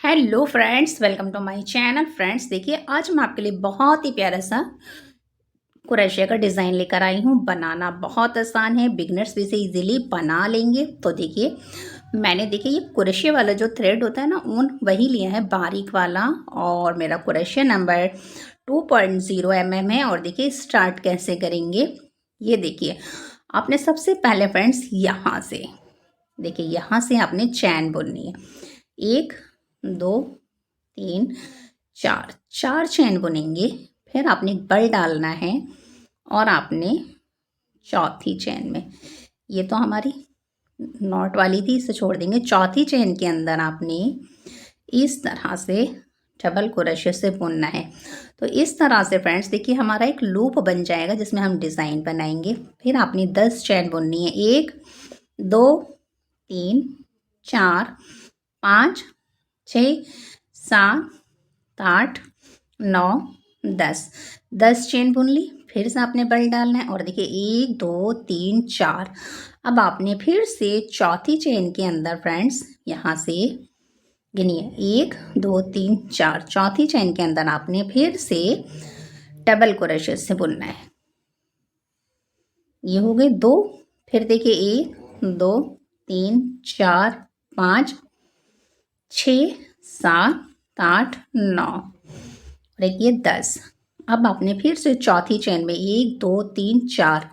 Hello friends, welcome to my channel. Friends देखिए, आज मैं आपके लिए बहुत ही प्यारा सा क्रोशिया का डिज़ाइन लेकर आई हूँ। बनाना बहुत आसान है, बिगनर्स भी इसे इजीली बना लेंगे। तो देखिए, मैंने देखिए ये क्रोशिया वाला जो थ्रेड होता है ना, ऊन वही लिया है, बारीक वाला। और मेरा क्रोशिया नंबर 2.0 mm है। और देखिए स्टार्ट कैसे करेंगे, ये देखिए। आपने सबसे पहले फ्रेंड्स यहाँ से देखिए, यहाँ से आपने चैन बुननी है। 1 2 3 4 4 चैन बुनेंगे। फिर आपने बल डालना है और आपने चौथी चैन में, ये तो हमारी नॉट वाली थी, इसे छोड़ देंगे। चौथी चैन के अंदर आपने इस तरह से डबल क्रोशे से बुनना है। तो इस तरह से फ्रेंड्स देखिए, हमारा एक लूप बन जाएगा जिसमें हम डिज़ाइन बनाएंगे। फिर आपने 10 चैन बुननी है। 1 2 3 4 5 6 7 8 9 10 10 चेन बुन ली। फिर से आपने बल डालना है और देखिए 1 2 3 4। अब आपने फिर से चौथी चेन के अंदर फ्रेंड्स यहाँ से गिनिए, 1 2 3 4। चौथी चेन के अंदर आपने फिर से डबल क्रोशे से बुनना है। ये हो गए 2। फिर देखिए 1 2 3 4 5 6 7 8 9 और एक ये 10। अब आपने फिर से चौथी चेन में 1 2 3 4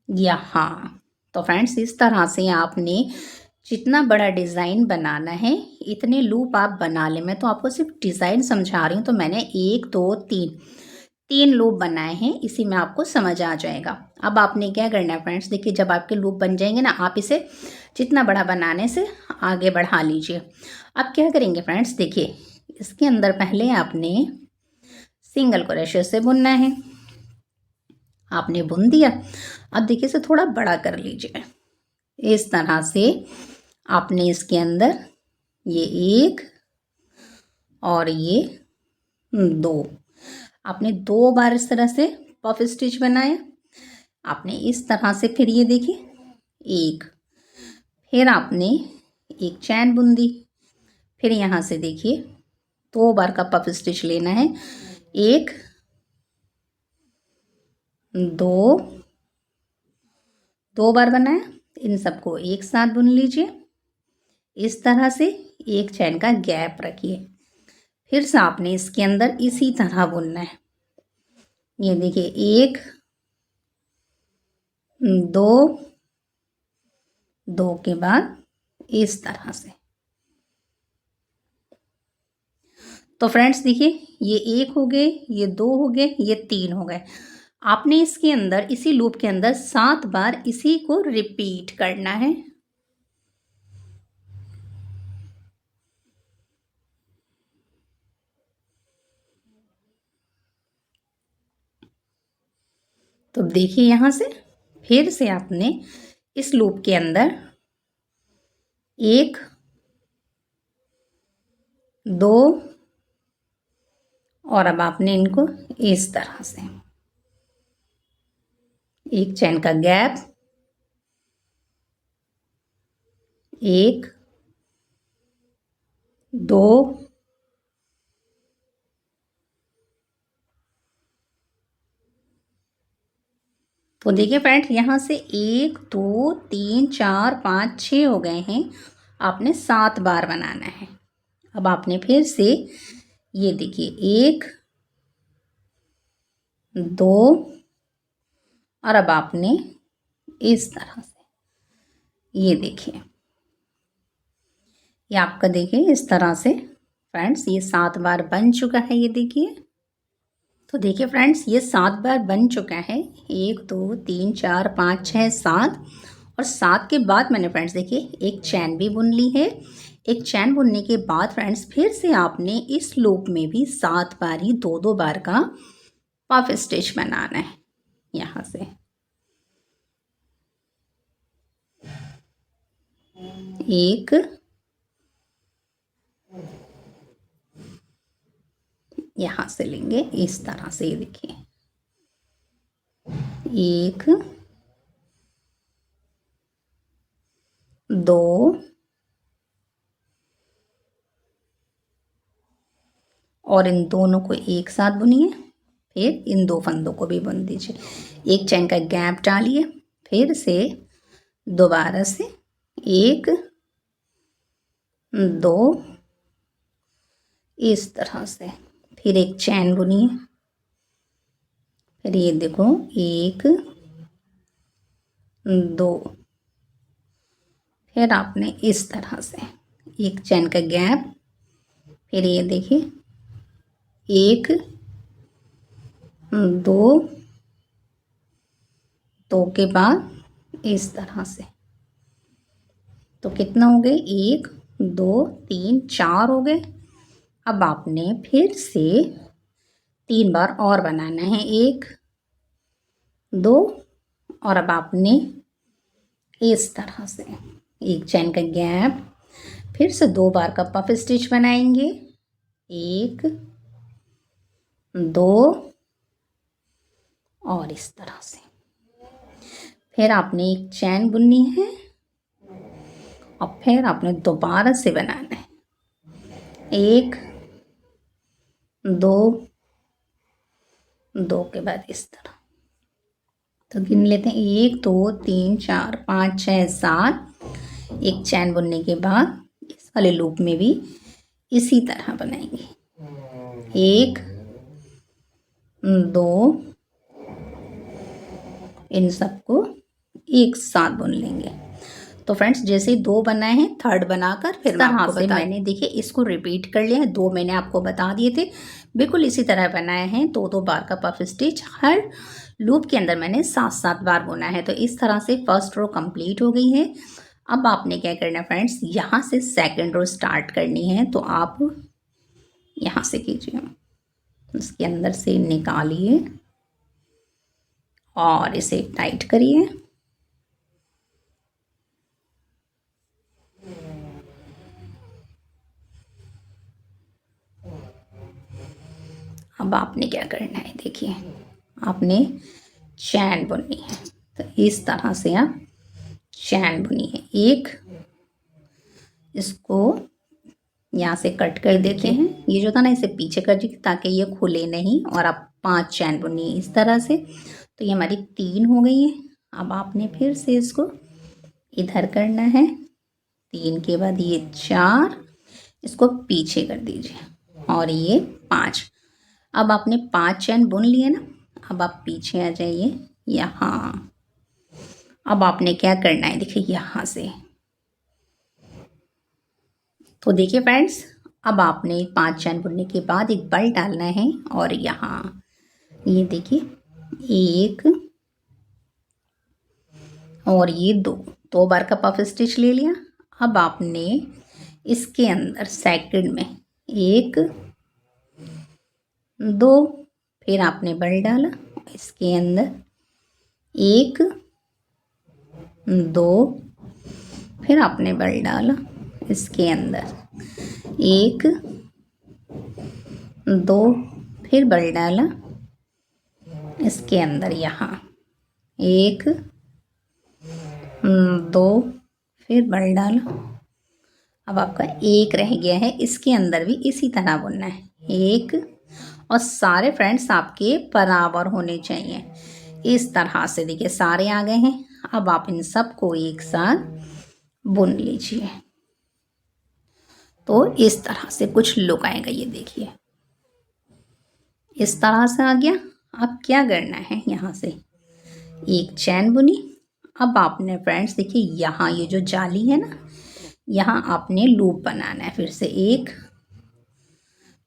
यहाँ। तो फ्रेंड्स इस तरह से आपने जितना बड़ा डिज़ाइन बनाना है इतने लूप आप बना लें। मैं तो आपको सिर्फ डिज़ाइन समझा रही हूँ। तो मैंने 1 2 3 लूप बनाए हैं, इसी में आपको समझ आ जाएगा। अब आपने क्या करना है फ्रेंड्स, देखिए जब आपके लूप बन जाएंगे ना, आप इसे जितना बड़ा बनाने से आगे बढ़ा लीजिए। अब क्या करेंगे फ्रेंड्स, देखिए इसके अंदर पहले आपने सिंगल क्रोशे से बुनना है। आपने बुन दिया। अब देखिए इसे थोड़ा बड़ा कर लीजिए। इस तरह से आपने इसके अंदर ये 1 और ये 2, आपने 2 बार इस तरह से पफ स्टिच बनाया। आपने इस तरह से फिर ये देखिए 1, फिर आपने एक चैन बुन दी। फिर यहाँ से देखिए 2 बार का पफ स्टिच लेना है। 1 2 बार बनाया। इन सबको एक साथ बुन लीजिए। इस तरह से एक चैन का गैप रखिए। फिर से आपने इसके अंदर इसी तरह बुनना है। ये देखिए 1 2 के बाद इस तरह से। तो फ्रेंड्स देखिए, ये 1 हो गए, ये 2 हो गए, ये 3 हो गए। आपने इसके अंदर, इसी लूप के अंदर 7 बार इसी को रिपीट करना है। तो देखिए यहाँ से फिर से आपने इस लूप के अंदर 1 2 और अब आपने इनको इस तरह से एक चैन का गैप, 1 2 तो देखिए फ्रेंड्स, यहाँ से 1 2 3 4 5 6 हो गए हैं। आपने 7 बार बनाना है। अब आपने फिर से ये देखिए 1 2 और अब आपने इस तरह से ये देखिए, ये आपका देखिए इस तरह से फ्रेंड्स ये 7 बार बन चुका है। ये देखिए, तो देखिए फ्रेंड्स ये 7 बार बन चुका है। 1 2 3 4 5 6 7 और 7 के बाद मैंने फ्रेंड्स देखिए एक चैन भी बुन ली है। एक चैन बुनने के बाद फ्रेंड्स फिर से आपने इस लूप में भी 7 बार ही 2-2 बार का पफ स्टिच बनाना है। यहाँ से एक, यहाँ से लेंगे इस तरह से, ये देखिए एक, दो, और इन दोनों को एक साथ बुनिए, फिर इन 2 फंदों को भी बुन दीजिए। एक चैन का गैप डालिए, फिर से दोबारा से 1, 2, इस तरह से, फिर एक चैन बुनिए, फिर ये देखो 1, 2, फिर आपने इस तरह से एक चैन का गैप, फिर ये देखिए 1, 2, 2 के बाद इस तरह से, तो कितना हो गए 1, 2, 3, 4 हो गए। अब आपने फिर से 3 बार और बनाना है, 1, 2, और अब आपने इस तरह से एक चैन का गैप, फिर से 2 बार का पफ स्टिच बनाएंगे, 1, 2, और इस तरह से, फिर आपने एक चैन बुननी है और फिर आपने दोबारा से बनाना है, 1, 2, 2 के बाद इस तरह, तो गिन लेते हैं 1, 2, 3, 4, 5, 6, 7। एक चैन बुनने के बाद इस वाले लूप में भी इसी तरह बनाएंगे, 1, 2, इन सबको एक साथ बुन लेंगे। तो फ्रेंड्स जैसे 2 बनाए हैं, थर्ड बनाकर फिर तरह से मैंने देखिए इसको रिपीट कर लिया है। 2 मैंने आपको बता दिए थे, बिल्कुल इसी तरह बनाए हैं। 2-2 बार का पफ स्टिच हर लूप के अंदर मैंने 7-7 बार बुना है। तो इस तरह से फर्स्ट रो कंप्लीट हो गई है। अब आपने क्या करना है फ्रेंड्स, यहाँ से सेकेंड रो स्टार्ट करनी है। तो आप यहाँ से कीजिए, इसके अंदर से निकालिए और इसे टाइट करिए। अब आपने क्या करना है, देखिए आपने चैन बुननी है। तो इस तरह से आप चैन बुनिए। एक इसको यहाँ से कट कर देते हैं, ये जो था ना इसे पीछे कर दीजिए ताकि ये खुले नहीं, और आप 5 चैन बुनिए इस तरह से। तो ये हमारी 3 हो गई है। अब आपने फिर से इसको इधर करना है, 3 के बाद ये 4, इसको पीछे कर दीजिए और ये 5। अब आपने 5 चैन बुन लिए ना, अब आप पीछे आ जाइए यहाँ। अब आपने क्या करना है, देखिए यहाँ से, तो देखिए फ्रेंड्स अब आपने 5 चैन बुनने के बाद एक बल डालना है और यहाँ ये देखिए 1 और ये 2 बार का पफ स्टिच ले लिया। अब आपने इसके अंदर सेकंड में 1, 2, फिर आपने बल डाला, इसके अंदर 1, 2, फिर आपने बल डाला, इसके अंदर 1, 2, फिर बल डाला, इसके अंदर यहाँ 1, 2, फिर बल डाला। अब आपका 1 रह गया है, इसके अंदर भी इसी तरह बुनना है, 1, और सारे फ्रेंड्स आपके बराबर होने चाहिए। इस तरह से देखिए सारे आ गए हैं। अब आप इन सब को एक साथ बुन लीजिए। तो इस तरह से कुछ लुक आएगा, ये देखिए इस तरह से आ गया। अब क्या करना है, यहाँ से एक चैन बुनी। अब आपने फ्रेंड्स देखिए यहाँ ये जो जाली है ना, यहाँ आपने लूप बनाना है। फिर से 1,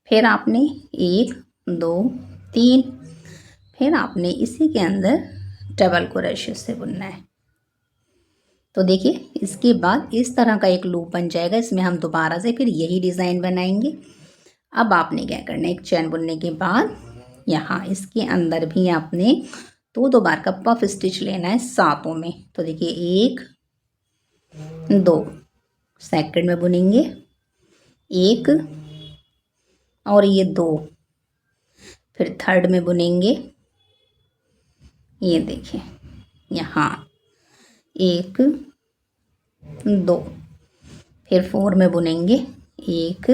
फिर आपने 1, 2, 3, फिर आपने इसी के अंदर डबल क्रोशे से बुनना है। तो देखिए इसके बाद इस तरह का एक लूप बन जाएगा। इसमें हम दोबारा से फिर यही डिज़ाइन बनाएंगे। अब आपने क्या करना है, एक चैन बुनने के बाद यहाँ इसके अंदर भी आपने दो बार का पफ स्टिच लेना है सातों में। तो देखिए 1 2 सेकंड में बुनेंगे, 1 और ये 2, फिर थर्ड में बुनेंगे, ये देखिए यहाँ 1 2, फिर 4 में बुनेंगे 1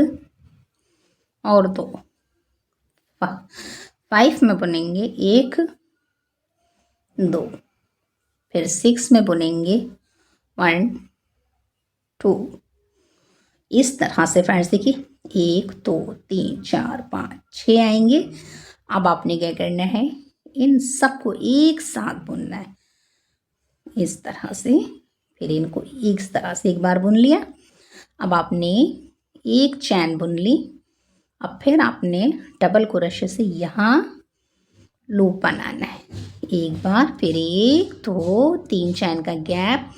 और 2, 5 में बुनेंगे 1 2, फिर 6 में बुनेंगे 1 2। इस तरह से फ्रेंड्स देखिए 1 2 3 4 5 6 आएंगे। अब आपने क्या करना है, इन सबको एक साथ बुनना है इस तरह से। फिर इनको इस तरह से एक बार बुन लिया। अब आपने एक चैन बुन ली। अब फिर आपने डबल क्रोशे से यहाँ लूप बनाना है एक बार, फिर 1 2 3 चैन का गैप,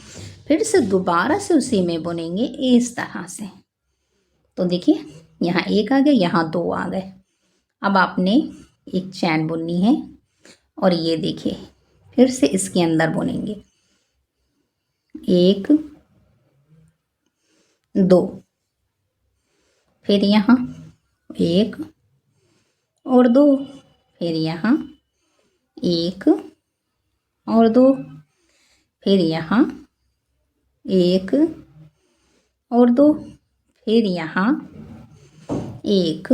फिर से दोबारा से उसी में बुनेंगे इस तरह से। तो देखिए यहाँ 1 आ गया, यहाँ 2 आ गए। अब आपने एक चैन बुननी है और ये देखिए फिर से इसके अंदर बुनेंगे 1 2, फिर यहाँ 1 और 2, फिर यहाँ 1 और 2, फिर यहाँ 1 और 2, फिर यहाँ 1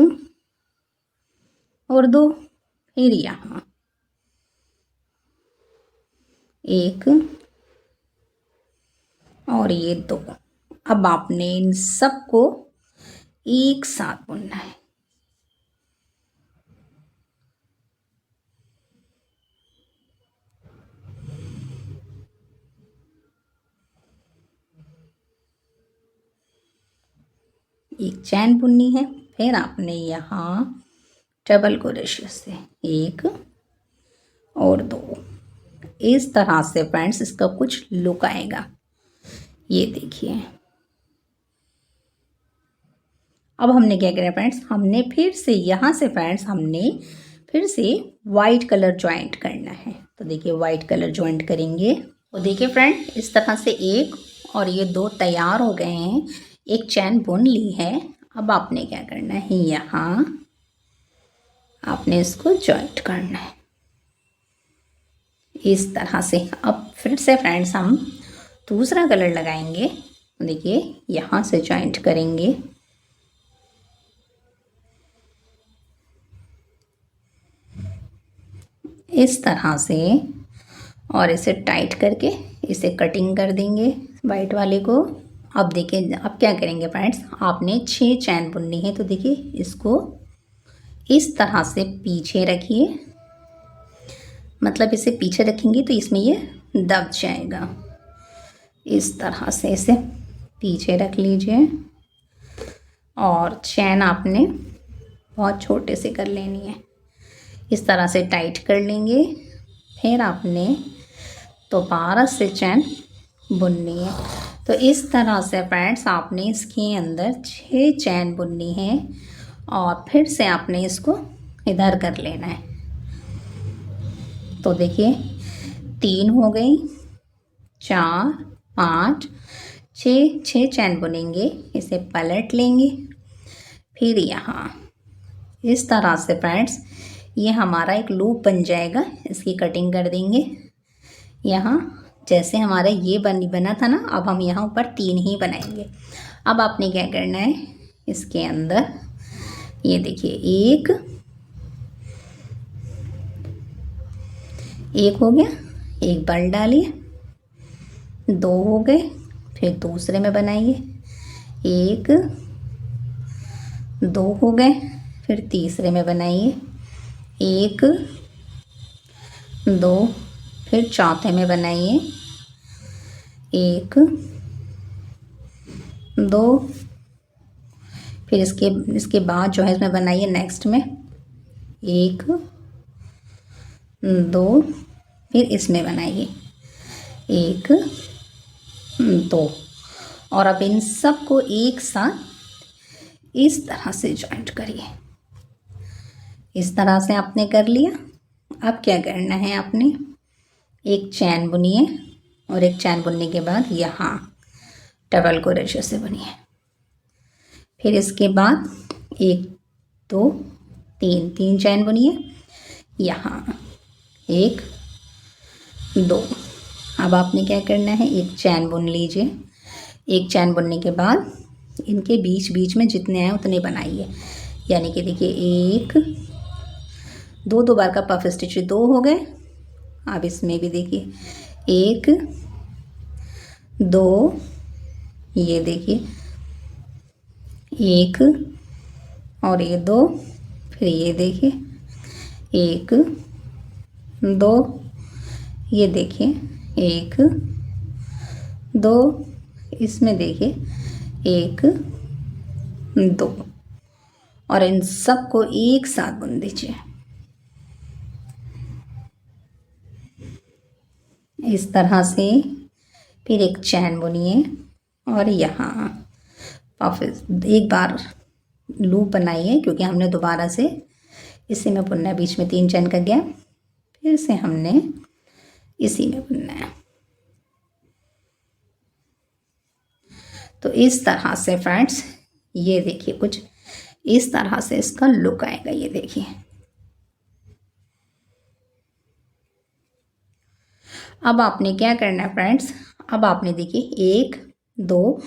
और 2, फिर यहाँ 1 और ये 2। अब आपने इन सबको एक साथ बुनना है। एक चैन बुननी है, फिर आपने यहाँ डबल क्रोशे से 1 और 2। इस तरह से फ्रेंड्स इसका कुछ लुक आएगा। ये देखिए अब हमने क्या किया फ्रेंड्स, हमने फिर से यहाँ से फ्रेंड्स हमने फिर से वाइट कलर ज्वाइंट करना है। तो देखिए वाइट कलर ज्वाइंट करेंगे। तो देखिए फ्रेंड इस तरह से 1 और ये 2 तैयार हो गए हैं। एक चैन बुन ली है। अब आपने क्या करना है, यहाँ आपने इसको ज्वाइंट करना है इस तरह से। अब फिर से फ्रेंड्स हम दूसरा कलर लगाएंगे। देखिए यहाँ से ज्वाइंट करेंगे, इस तरह से, और इसे टाइट करके इसे कटिंग कर देंगे वाइट वाले को। अब देखिए अब क्या करेंगे फ्रेंड्स, आपने 6 चैन बुननी है। तो देखिए इसको इस तरह से पीछे रखिए, मतलब इसे पीछे रखेंगे तो इसमें ये दब जाएगा। इस तरह से इसे पीछे रख लीजिए और चैन आपने बहुत छोटे से कर लेनी है। इस तरह से टाइट कर लेंगे। फिर आपने दोबारा से चैन बुननी है। तो इस तरह से फ्रेंड्स आपने इसके अंदर 6 चैन बुननी है और फिर से आपने इसको इधर कर लेना है। तो देखिए 3 हो गई, 4 5 6 चैन बुनेंगे, इसे पलट लेंगे। फिर यहाँ इस तरह से फ्रेंड्स ये हमारा एक लूप बन जाएगा। इसकी कटिंग कर देंगे। यहाँ जैसे हमारा ये बना था ना, अब हम यहाँ ऊपर 3 ही बनाएंगे। अब आपने क्या करना है, इसके अंदर ये देखिए एक हो गया, एक बल डालिए, 2 हो गए, फिर दूसरे में बनाइए, 1 2 हो गए, फिर तीसरे में बनाइए, 1 2, फिर चौथे में बनाइए, 1 2, फिर इसके बाद जो है इसमें बनाइए नेक्स्ट में 1 2, फिर इसमें बनाइए 1 दो। और अब इन सब को एक साथ इस तरह से जॉइंट करिए। इस तरह से आपने कर लिया। अब क्या करना है, आपने एक चैन बुनिए और एक चैन बुनने के बाद यहाँ डबल क्रोशे से बुनिए। फिर इसके बाद 1 2 3 3 चैन बुनिए, यहाँ 1 2। अब आपने क्या करना है, एक चैन बुन लीजिए। एक चैन बुनने के बाद इनके बीच बीच में जितने आए उतने बनाइए। यानी कि देखिए 1 2 2 बार का पफ स्टिच 2 हो गए। अब इसमें भी देखिए 1 2, ये देखिए 1 और ये 2, फिर ये देखिए 1 2, ये देखिए 1 2, इसमें देखिए 1 2, और इन सब को एक साथ बुन दीजिए। इस तरह से फिर एक चैन बुनिए और यहाँ पफ एक बार लूप बनाइए, क्योंकि हमने दोबारा से इसी में बुनना है। बीच में 3 चैन का गैप, फिर से हमने इसी में बुनना है। तो इस तरह से फ्रेंड्स, ये देखिए कुछ इस तरह से इसका लुक आएगा। ये देखिए अब आपने क्या करना है फ्रेंड्स, अब आपने देखिए 1 2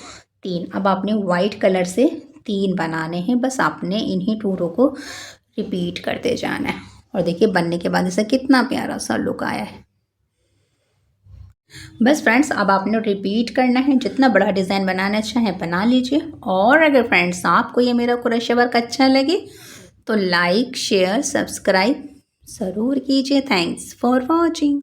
3, अब आपने वाइट कलर से 3 बनाने हैं। बस आपने इन्हीं टूरों को रिपीट करते जाना है। और देखिए बनने के बाद इसे कितना प्यारा सा लुक आया है। बस फ्रेंड्स, अब आपने रिपीट करना है। जितना बड़ा डिज़ाइन बनाना चाहें बना लीजिए। और अगर फ्रेंड्स आपको ये मेरा क्रोशे वर्क अच्छा लगे तो लाइक शेयर सब्सक्राइब ज़रूर कीजिए। Thanks for watching.